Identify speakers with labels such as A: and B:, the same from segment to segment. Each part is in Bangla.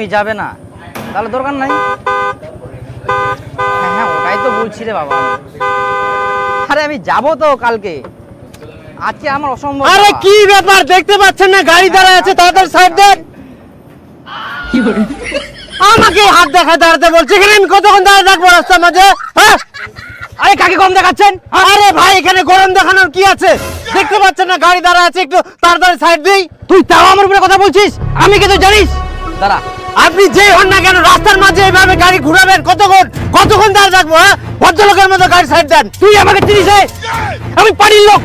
A: তুমি যাবে না, তাহলে দরকার নাই। হ্যাঁ ওটাই তো বলছি রে বাবা। আরে আমি যাবো তো কালকে, আজকে আমার অসম্ভব।
B: আরে কি ব্যাপার দেখতে পাচ্ছেন না গাড়ি দাঁড়ায় আছে, তাড়াতাড়ি সাইড দেন। আমাকে হাত দেখা দাঁড়াতে বলছে, এখানে আমি কতক্ষণ দাঁড়িয়ে থাকবো রাস্তার মাঝে? হ্যাঁ
A: আরে কাকে গরম দেখাচ্ছেন?
B: আরে ভাই এখানে গরম দেখানোর কি আছে? দেখতে পাচ্ছেন না গাড়ি দাঁড়ায় আছে, একটু তাড়াতাড়ি সাইড দিই।
A: তুই তাও আমার উপরে কথা বলছিস? আমি কি তুই জানিস? দাঁড়া,
B: আপনি যেই হন না কেন রাস্তার মাঝে এইভাবে গাড়ি ঘুরাবেন? কতক্ষণ দাঁড়িয়ে থাকবো? হ্যাঁ ভদ্রলোকের মতো গাড়ি সাইড দেন।
A: তুই আমাকে চিনিস? আমি পাড়ির লোক,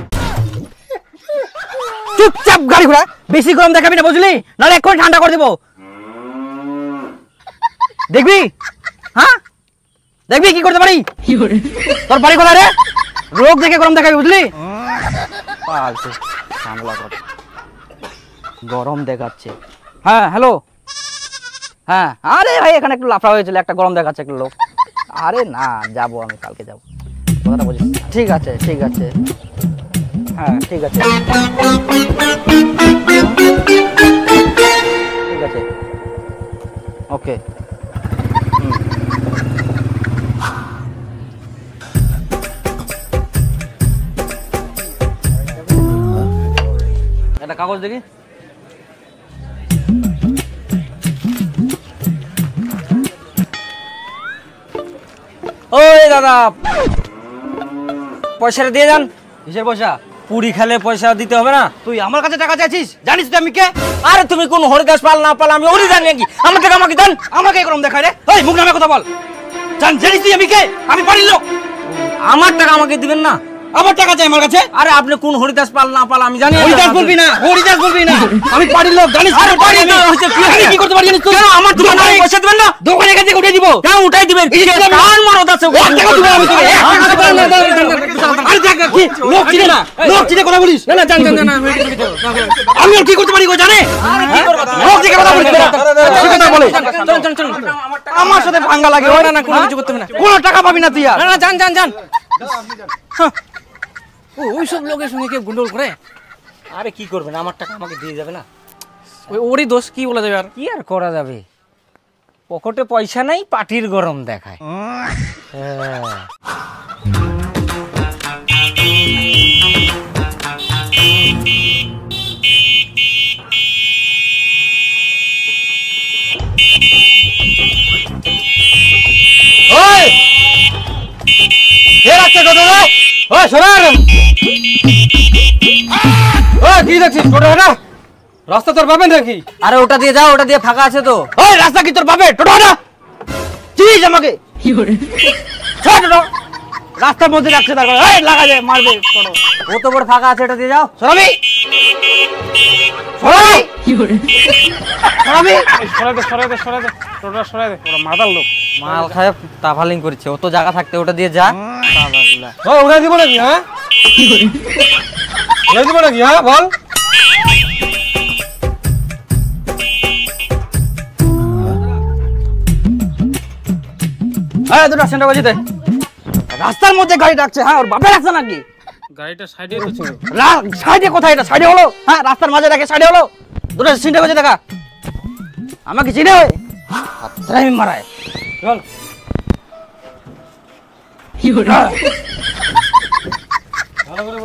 A: চুপচাপ গাড়ি ঘোরা। বেশি গরম দেখাবি না বুঝলি, নাহলে এক্ষুনি ঠান্ডা করে দেবো। দেখবি? হ্যাঁ দেখবি কি করতে পারি। তোর বাড়ি কোথায় রে? লোক দেখে গরম দেখাবি বুঝলি? গরম দেখাচ্ছে। হ্যাঁ হ্যালো, হ্যাঁ আরে ভাই এখানে একটু লাফড়া হয়েছিল, একটা গরম দেখাচ্ছে একটা লোক। আরে না যাবো, আমি কালকে যাবো, কথাটা বুঝিস? ঠিক আছে ঠিক আছে, হ্যাঁ ঠিক আছে ঠিক আছে, ওকে। একটা কাগজ দেখি। ওই দাদা পয়সাটা দিয়ে যান। কিসের পয়সা?
B: পুরি খেলে পয়সা দিতে হবে না?
A: তুই আমার কাছে টাকা চাইছিস? জানিস তুই আমি কে?
B: আরে তুমি কোন হরিদাস পাল না পাল আমি ওরই জানি নাকি? আমার টাকা আমাকে দেন।
A: আমাকে গরম দেখায় রে? ওই মুখ নামে কথা বল। জানিস তুই আমি কে? আমি বাড়ির লোক।
B: আমার টাকা আমাকে দিবেন না?
A: আমার টাকা চাই আমার কাছে।
B: আরে আপনি কোন হরিদাস পাল না পাল আমি জানি।
A: হরিদাস বলবি না, হরিদাস বলবি না, আমি বাড়ির লোক জানিস?
B: আরে বাড়ির লোক হচ্ছে
A: আমি কি করতে পারি জানিস তুই?
B: আমার দোকানে পয়সা দিবেন না?
A: দোকানে কাছে উঠে দিব।
B: কেন উঠাই দিবেন? কান মারত আছে।
A: টাকা দিব আমি তোকে। আরে দেখ কি লোক চিনে না, লোক চিনে কথা বলিস। না না জান জান না, আমি আর কি করতে পারি গো জানে? লোক চিনে কথা বলিস, কথা বলে। চল আমার সাথে ভাঙ্গা লাগে। ওই না না কোনো কিছু করতে হবে না, কোনো টাকা পাবি না তুই। আর
B: না না জান জান জান। ওই সব লোকের সঙ্গে কেউ গন্ডগোল করে? আরে কি করবেন, আমার টাকা আমাকে দিয়ে যাবে না? ওরই দোষ, কি বলা যাবে? আর কি আর করা যাবে, পকেটে পয়সা নাই, পাটির গরম দেখায়।
A: ওই কে রাখছে টোটো রে? ওই সরার। ওই কি দেখছিস টোটো? না রাস্তা তোর পাবেন নাকি?
B: আরে ওটা দিয়ে যাও, ওটা দিয়ে ফাঁকা আছে তো।
A: ওই রাস্তা কি তোর পাবে? টোটো না চিনিস আমাকে? টোটো রাস্তার মধ্যে রাখছে, তারপর এই লাগা যায় মারবে টোটো।
B: ও তো বড় ফাঁকা আছে, এটা দিয়ে যাও।
A: সরাবি সরাবি সরাবি।
C: সরাই দে টোটা সরাই দে, ওরা মাদার লোক।
B: মাল খায় তাফালিং করছে, ও তো জায়গা থাকতে ওটা দিয়ে যা।
A: ও উড়াই দিব নাকি? হ্যাঁ উড়াই দিব নাকি? হ্যাঁ বল। হ্যাঁ দুটো সেন্টার বাজিতে রাস্তার মধ্যে গাড়ি ডাকছে। হ্যাঁ ওর বাপে রাখছে নাকি?
C: গাড়িটা সাইডে তো ছিল।
A: সাইডে কোথায়? এটা সাইডে হলো? হ্যাঁ রাস্তার মাঝে রাখে সাইডে হলো? দুটো সেন্টার বাজে দেখা আমাকে চিনে আমি মারায়। চল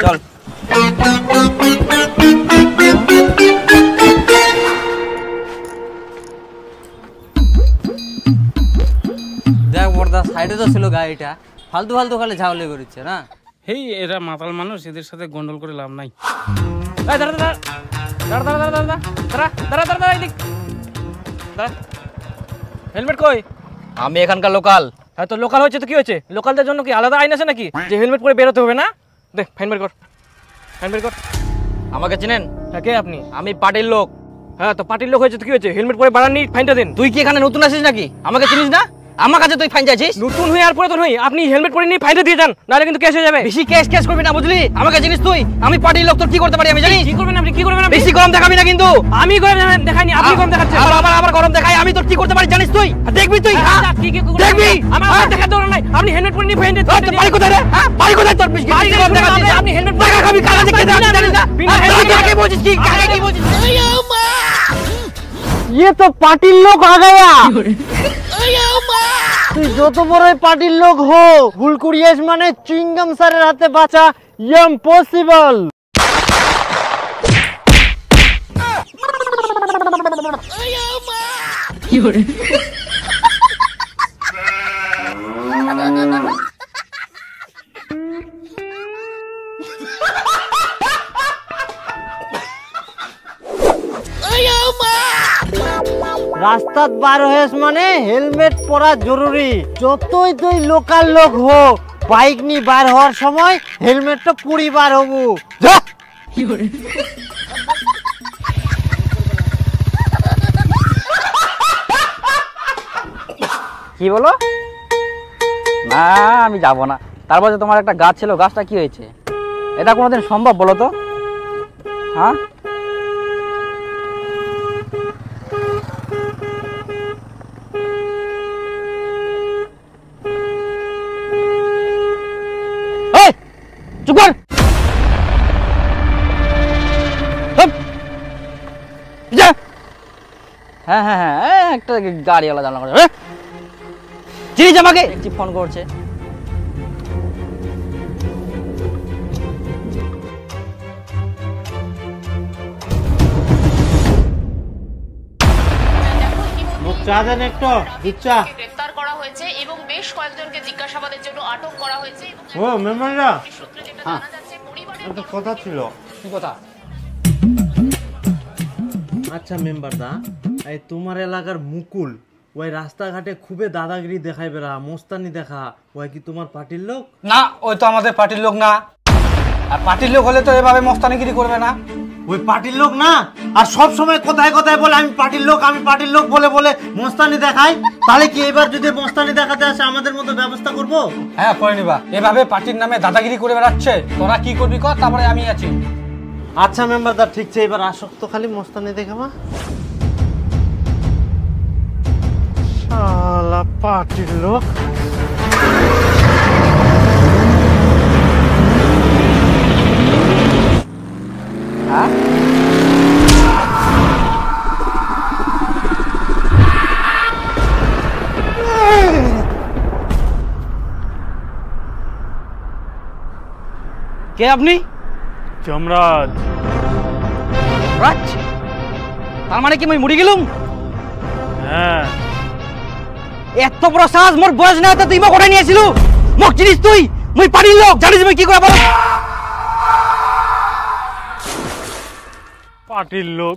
A: চল
B: দেখ বড়দা সাইডে তো ছিল গাড়িটা, ফালতু ফালতু খালি ঝাউলি করছে না।
C: হেই এরা মাতাল মানুষ, এদের সাথে গন্ডল করে লাভ নাই। দাঁড়া দাঁড়া দাঁড়া দাঁড়া দাঁড়া দাঁড়া দাঁড়া দাঁড়া দাঁড়া দাঁড়া দাঁড়া। হেলমেট কই?
A: আমি এখানকার লোকাল।
C: হ্যাঁ তো লোকাল হচ্ছে তো কি হচ্ছে? লোকালদের জন্য কি আলাদা আইন আছে নাকি যে হেলমেট পরে বেরোতে হবে না? দে ফাইন বের কর, ফাইন বের কর।
A: আমাকে চিনেন?
C: হ্যাঁ কে আপনি?
A: আমি পার্টির লোক।
C: হ্যাঁ তো পার্টির লোক হয়েছে তো কি হয়েছে? হেলমেট পরে বাড়াননি, ফাইনটা দিন।
A: তুই কি এখানে নতুন আসিস নাকি? আমাকে চিনিস না? আমার কাছে তুই ফাইন চাইছিস?
C: নতুন হয়ে আর পুরাতন হই, আপনি হেলমেট পরে নিয়ে ফাইনটা দিয়ে যান, নাহলে কিন্তু কেস হয়ে যাবে।
A: বেশি কেস কেস করবি না বুঝলি? আমাকে চিনিস তুই? আমি পার্টির লোক, তোর কি করতে পারি আমি জানি।
C: কি করবেন আপনি? কি করবেন আপনি?
A: বেশি গরম দেখাবি না কিন্তু।
C: আমি গরম দেখাইনি, আপনি গরম দেখাচ্ছেন।
A: আবার গরম দেখাই আমি, তোর কি করতে পারি জানিস তুই? দেখবি তুই?
C: কি কি
A: দেখবি?
C: আমার দেখা দরকার নাই, আপনি হেলমেট পরে নিয়ে ফাইনটা
A: তোর বাড়ি কোথায় রে? হ্যাঁ বাড়ি কোথায় তোর? বেশি গরম দেখাচ্ছিস।
C: আপনি হেলমেট
A: টাকা খাবি, কালা দেখে জানিস না? কাকে বলছিস কি? কাকে কি বলছিস? ये तो पार्टी लोग आ गया। তুই যত বড়ই পার্টির লোক হো, হুলকুড়িয়েস মানে চুইংগাম স্যারের হাতে বাঁচা ইম্পসিবল। রাস্তাত বার হয়েছ মানে হেলমেট পরা জরুরি। যতই তুই লোকাল লোক হো, বাইক নিয়ে বার হওয়ার সময় হেলমেটটা পুরি বার হবো। যা
B: কি বলো? না আমি যাব না। তারপর যে তোমার একটা গাছ ছিল, গাছটা কি হয়েছে? এটা কোনোদিন সম্ভব বলো তো? হ্যাঁ চুপ কর। হ্যাঁ হ্যাঁ হ্যাঁ একটা গাড়িওয়ালা জানলা করে চিনিস আমাকে? একটি ফোন করছে।
D: গ্রেফতার করা হয়েছে এবং বেশ কয়েকজনকে জিজ্ঞাসাবাদের জন্য আটক করা হয়েছে।
A: ও মেম্বাররা,
D: সূত্রে যেটা জানা যাচ্ছে পরিবারের
A: একটা কথা ছিল।
C: কি কথা?
A: আচ্ছা মেম্বার দা, এই তোমার এলাকার মুকুল ওই রাস্তাঘাটে খুবই দাদাগিরি দেখাই বেড়া, মোস্তানি দেখা, ওই কি তোমার পার্টির লোক?
C: না, ওই তো আমাদের পার্টির লোক না। আর পার্টির লোক হলে তো এভাবে মস্তানিগিরি করবে না।
A: ওই পার্টির লোক না, আর সব সময় কথায় কথায় বলে আমি পার্টির লোক, আমি পার্টির লোক বলে বলে মোস্তানি দেখায়। তাহলে কি এবার যদি মোস্তানি দেখাতে আসে আমাদের মতো ব্যবস্থা করব?
C: হ্যাঁ করে নিবা। এভাবে পার্টির নামে দাদাগিরি করে বেড়াচ্ছে, তোরা কি করবি কর, তারপরে আমি আছি।
A: আচ্ছা মেম্বার দা ঠিক আছে, এবার আসক্ত খালি মোস্তানি দেখাবা। শালা পার্টির লোক।
B: হ্যাঁ কে আপনি?
C: যমরাজ।
B: রাজ, তার মানে কি মই মরি গেলুম?
C: হ্যাঁ।
B: এত বড় সাহস, মোর বয়স না তুই মোক ওঠাই নিয়েছিল? মোক চিনিস তুই? মই পার্টির লোক, জানিস মই কি করে বল?
C: পার্টির লোক